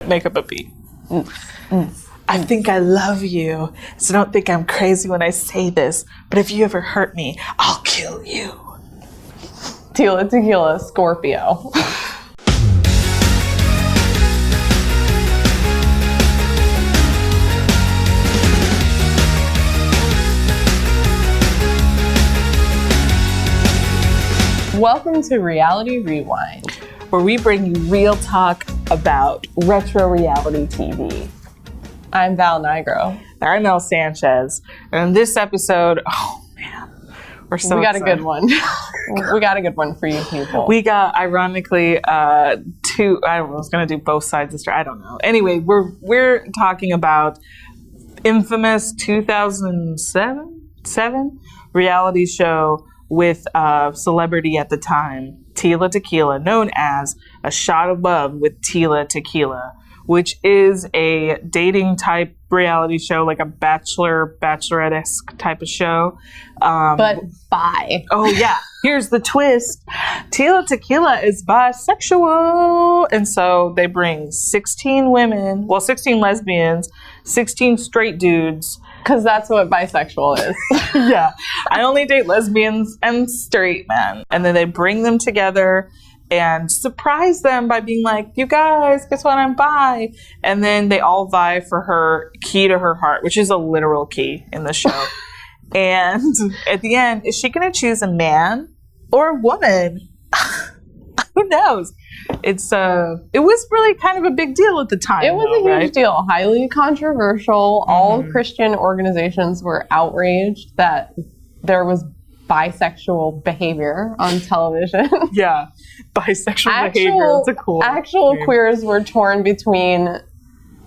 Make up a beat. I think I love you, so don't think I'm crazy when I say this, but if you ever hurt me, I'll kill you. Tila Tequila, Scorpio. Welcome to Reality Rewind, where we bring you real talk about retro reality TV. I'm Val Nigro. I'm Mel Sanchez. And in this episode, oh man, we're so We got excited. a good one. We got a good one for you people. We got, ironically, two, I was going to do both sides of the story. I don't know. Anyway, we're talking about infamous 2007 reality show with a celebrity at the time, Tila Tequila, known as A Shot of Love with Tila Tequila, which is a dating type reality show, like a bachelorette-esque type of show. But bi. Oh yeah, here's the twist. Tila Tequila is bisexual. And so they bring 16 lesbians, 16 straight dudes. Because that's what bisexual is. Yeah. I only date lesbians and straight men. And then they bring them together and surprise them by being like, you guys, guess what, I'm bi. And then they all vie for her key to her heart, which is a literal key in the show. And at the end, is she going to choose a man or a woman? Who knows? It was really kind of a big deal at the time. It was a huge deal. Highly controversial. Mm-hmm. All Christian organizations were outraged that there was bisexual behavior on television. Yeah. Bisexual behavior. That's a cool Actual name. Queers were torn between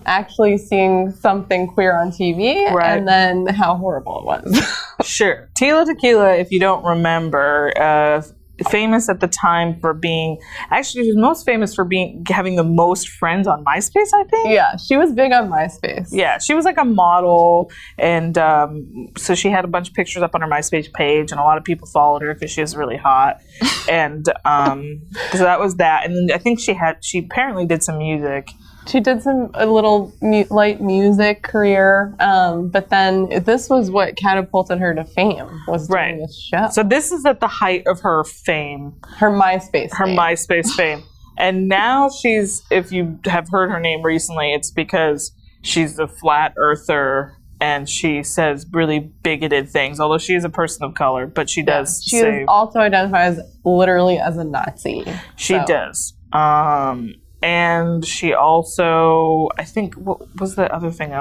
actually seeing something queer on TV and then how horrible it was. Sure. Tila Tequila, if you don't remember, famous at the time for being, actually she was most famous for having the most friends on MySpace, I think. Yeah, she was big on MySpace. Yeah, she was like a model, and so she had a bunch of pictures up on her MySpace page, and a lot of people followed her because she was really hot. And so that was that. And then I think she apparently did some music. She did a little light music career, but then this was what catapulted her to fame, was doing this show. So this is at the height of her fame. Her MySpace fame. And now if you have heard her name recently, it's because she's a flat earther and she says really bigoted things, although she is a person of color, but she does She also identifies literally as a Nazi. She does. And she also, I think, what was the other thing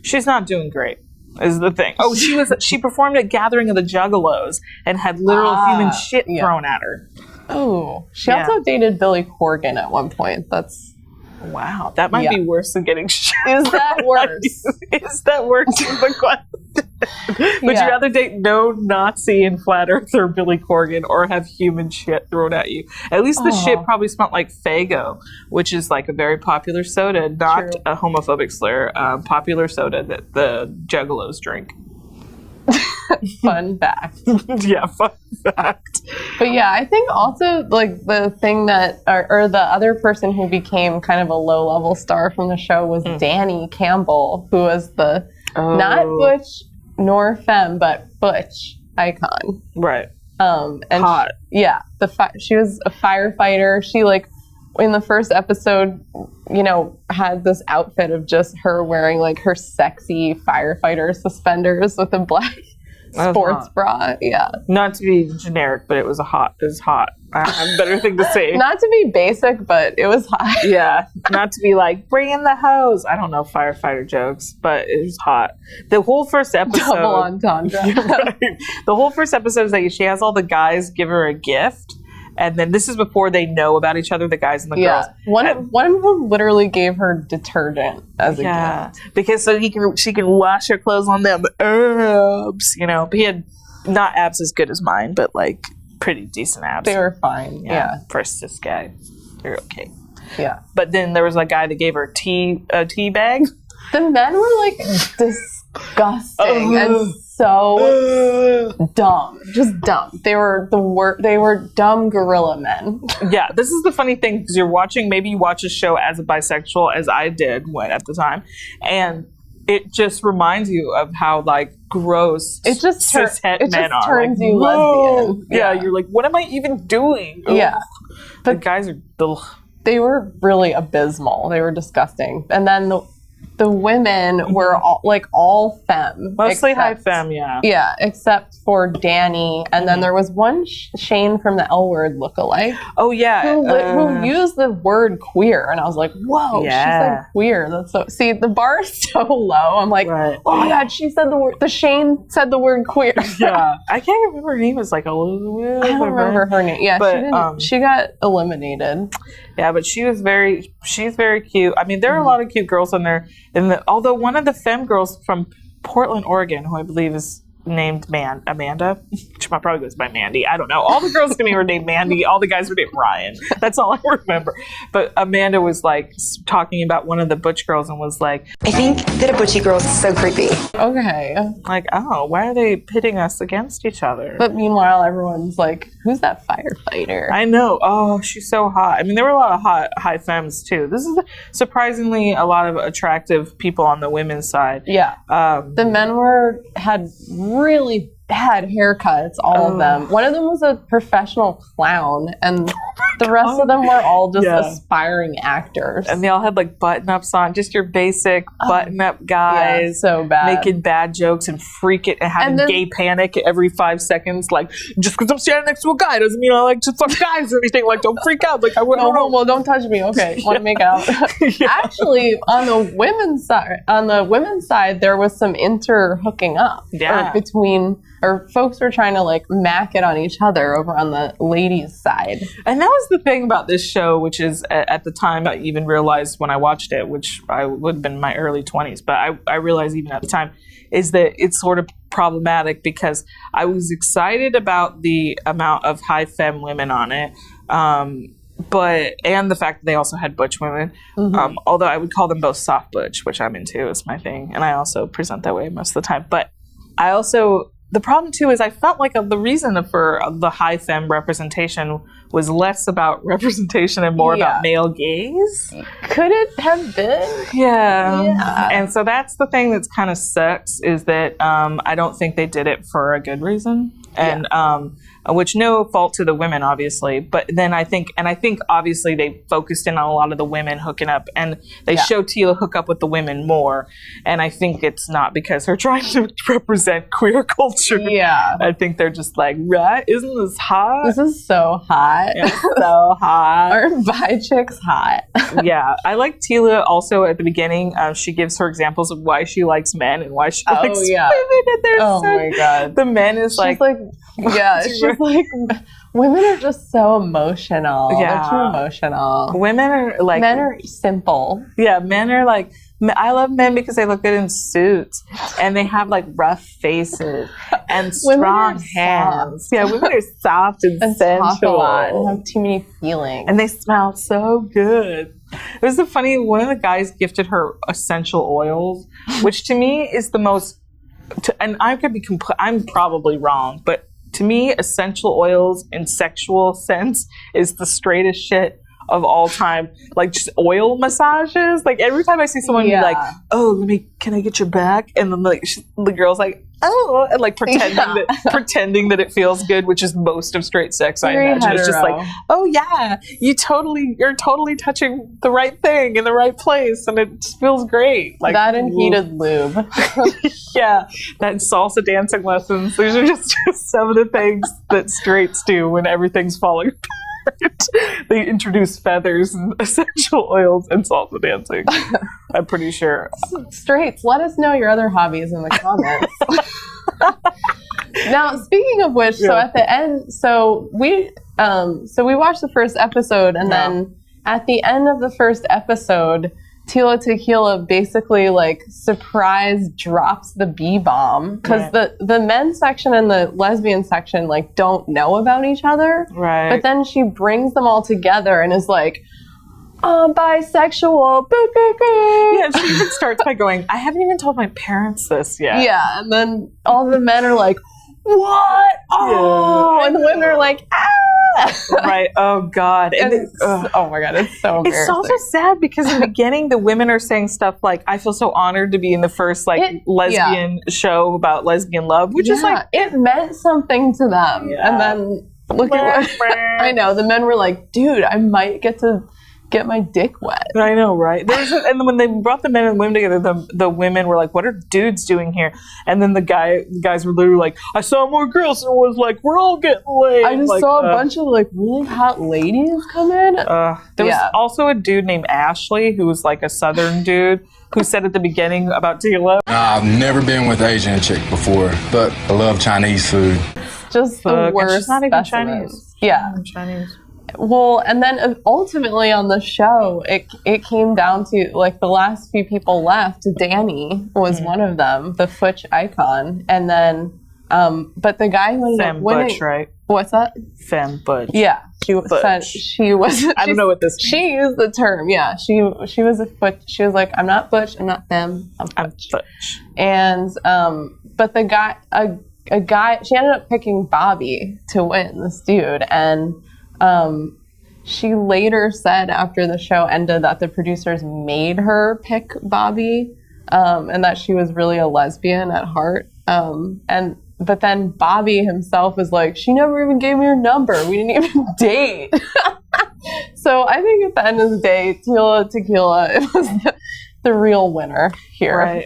she's not doing great, is the thing. Oh, she performed at Gathering of the Juggalos and had literal human shit thrown at her. Oh, she also dated Billy Corgan at one point. Wow, that might be worse than getting shit. Is that worse? Is that worse is the question. Would you rather date no Nazi and flat earther Billy Corgan or have human shit thrown at you? At least the shit probably smelled like Faygo, which is like a very popular soda, not a homophobic slur, popular soda that the Juggalos drink. Fun fact. Yeah, fun fact. But yeah, I think also like the thing that, or the other person who became kind of a low-level star from the show was Danny Campbell, who was the not butch nor femme, but butch icon. Right. And hot. She was a firefighter. She in the first episode, had this outfit of just her wearing like her sexy firefighter suspenders with a black sports bra. Yeah. Not to be generic, but it was hot. I have a better thing to say. Not to be basic, but it was hot. Yeah. Not to be like, bring in the hose. I don't know firefighter jokes, but it was hot. The whole first episode. Double entendre. Right. The whole first episode is that she has all the guys give her a gift. And then this is before they know about each other, the guys and the girls. One of them literally gave her detergent as a gift. Because so she can wash her clothes on them abs, But he had not abs as good as mine, but like pretty decent abs. They were fine. Yeah. For a cis guy, they're okay. Yeah. But then there was a guy that gave her a tea bag. The men were like disgusting and so dumb. Just dumb. They were they were dumb gorilla men. Yeah, this is the funny thing, because maybe you watch a show as a bisexual, as I did at the time, and it just reminds you of how, like, gross cis-het men are. Turns like, you lesbian. Yeah, you're like, what am I even doing? Ugh. Yeah. The guys are... Ugh. They were really abysmal. They were disgusting. And then the women were all femme. Mostly high femme, yeah. Yeah, except for Danny. And then there was one Shane from the L Word lookalike. Oh, yeah. Who used the word queer. And I was like, whoa, yeah. She said queer. That's so... See, the bar is so low. I'm like, oh my God, she said the word... The Shane said the word queer. Yeah. I can't remember her name. It's like Elizabeth. I don't remember her name. Yeah, but, she got eliminated. Yeah, but she's very cute. I mean, there are a lot of cute girls in there. Although one of the femme girls from Portland, Oregon, who I believe is named Amanda, she probably goes by Mandy. I don't know. All the girls to me were named Mandy. All the guys were named Ryan. That's all I remember. But Amanda was like talking about one of the butch girls and was like, I think that a butchy girl is so creepy. Okay. Like, oh, why are they pitting us against each other? But meanwhile, everyone's like, who's that firefighter? I know. Oh, she's so hot. I mean, there were a lot of hot high femmes too. This is surprisingly a lot of attractive people on the women's side. Yeah. The men had really bad haircuts, all of them. One of them was a professional clown, and the rest of them were all just aspiring actors. And they all had like button-ups on, just your basic button-up guys. Yeah, so bad. Making bad jokes and having gay panic every 5 seconds. Like, just because I'm standing next to a guy doesn't mean I like to fuck guys or anything. Like, don't freak out. Like, I wouldn't know. Well, don't touch me. Okay, want to make out. Actually, on the women's side, there was some hooking up. Yeah. Or folks were trying to like mac it on each other over on the ladies' side. And that was the thing about this show, which is at the time I even realized when I watched it, which I would have been in my early 20s, but I realized even at the time, is that it's sort of problematic because I was excited about the amount of high femme women on it. And the fact that they also had butch women, although I would call them both soft butch, which I'm into, is my thing. And I also present that way most of the time. But the problem, too, is I felt like the reason for the high femme representation was less about representation and more about male gaze. Could it have been? Yeah. And so that's the thing that's kind of sucks, is that I don't think they did it for a good reason. And which no fault to the women, obviously. But then I think obviously they focused in on a lot of the women hooking up, and they show Tila hook up with the women more. And I think it's not because they're trying to represent queer culture. Yeah. I think they're just like, right? Isn't this hot? This is so hot. It's so hot. Aren't bi chicks hot? Yeah. I like Tila also at the beginning. She gives her examples of why she likes men and why she likes women. And they're my God. The men is she's like she's like, women are just so emotional. Yeah. They're too emotional. Women are like... Men are simple. Yeah, men are like... I love men because they look good in suits and they have like rough faces and strong hands. Yeah, women are soft and sensual. Talk a lot and have too many feelings. And they smell so good. It was one of the guys gifted her essential oils, which to me is the most... and I could be I'm probably wrong, but to me, essential oils in sexual sense is the straightest shit of all time. Like, just oil massages. Like, every time I see someone be like, oh, can I get your back? And then like the girl's like, oh, and like pretending that it feels good, which is most of straight sex, I imagine. Hetero. It's just like, oh yeah, you're totally touching the right thing in the right place, and it just feels great. Like that and heated lube. Yeah, that salsa dancing lessons. These are just some of the things that straights do when everything's falling apart. They introduce feathers and essential oils and salsa dancing. I'm pretty sure. Straights, let us know your other hobbies in the comments. Now, speaking of which, so at the end, we watched the first episode, and then at the end of the first episode, Tila Tequila basically like surprise drops the B-bomb because the men's section and the lesbian section like don't know about each other. Right. But then she brings them all together and is like, I'm bisexual. Boo, boo, boo. Yeah, she even starts by going, I haven't even told my parents this yet. Yeah, and then all the men are like, what? Oh, and the women are like, ah. Right. Oh, God. And oh, my God. It's so embarrassing. It's also sad because in the beginning, the women are saying stuff like, I feel so honored to be in the first, lesbian show about lesbian love, which is like... It meant something to them. Yeah. And then, look at what... I know. The men were like, dude, I might get to get my dick wet. I know, right? And when they brought the men and women together, the women were like, what are dudes doing here? And then the guys were literally like, I saw more girls and was like, we're all getting laid. I just saw a bunch of really hot ladies come in. There was also a dude named Ashley who was like a southern dude who said at the beginning about Tila. I've never been with Asian chick before, but I love Chinese food. Just the worst. She's not even specimen. Chinese. Yeah. Chinese. Well, and then ultimately on the show, it came down to the last few people left. Danny was one of them, the Futch icon, and then, but the guy who ended up winning. Butch, right? What's that? Femme Butch. Yeah, she said she was. I don't know what this means. She used the term. Yeah, she was a Futch. She was like, I'm not Butch, I'm not femme, I'm Futch. And but the guy, a guy, she ended up picking Bobby to win, this dude, and. She later said after the show ended that the producers made her pick Bobby, and that she was really a lesbian at heart. But then Bobby himself was like, she never even gave me her number. We didn't even date. So I think at the end of the day, Tila Tequila was the real winner here. Right.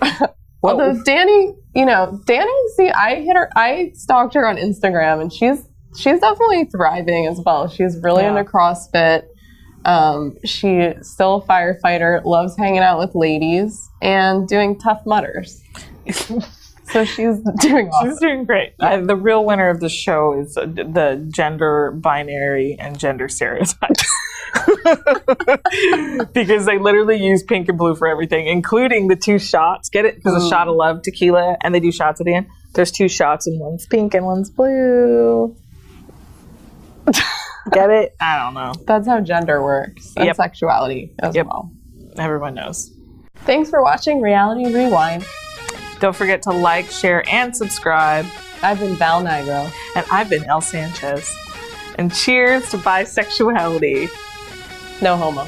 Although Danny, see, I stalked her on Instagram, and she's definitely thriving as well. She's really into CrossFit. She's still a firefighter, loves hanging out with ladies, and doing Tough Mudders. So she's doing awesome. She's doing great. Yeah. The real winner of the show is the gender binary and gender stereotypes. Because they literally use pink and blue for everything, including the 2 shots. Get it? Because a shot of love, tequila, and they do shots at the end. There's 2 shots, and one's pink and one's blue. Get it? I don't know. That's how gender works, and sexuality as well. Everyone knows. Thanks for watching Reality Rewind. Don't forget to like, share, and subscribe. I've been Val Nigro. And I've been Elle Sanchez. And cheers to bisexuality. No homo.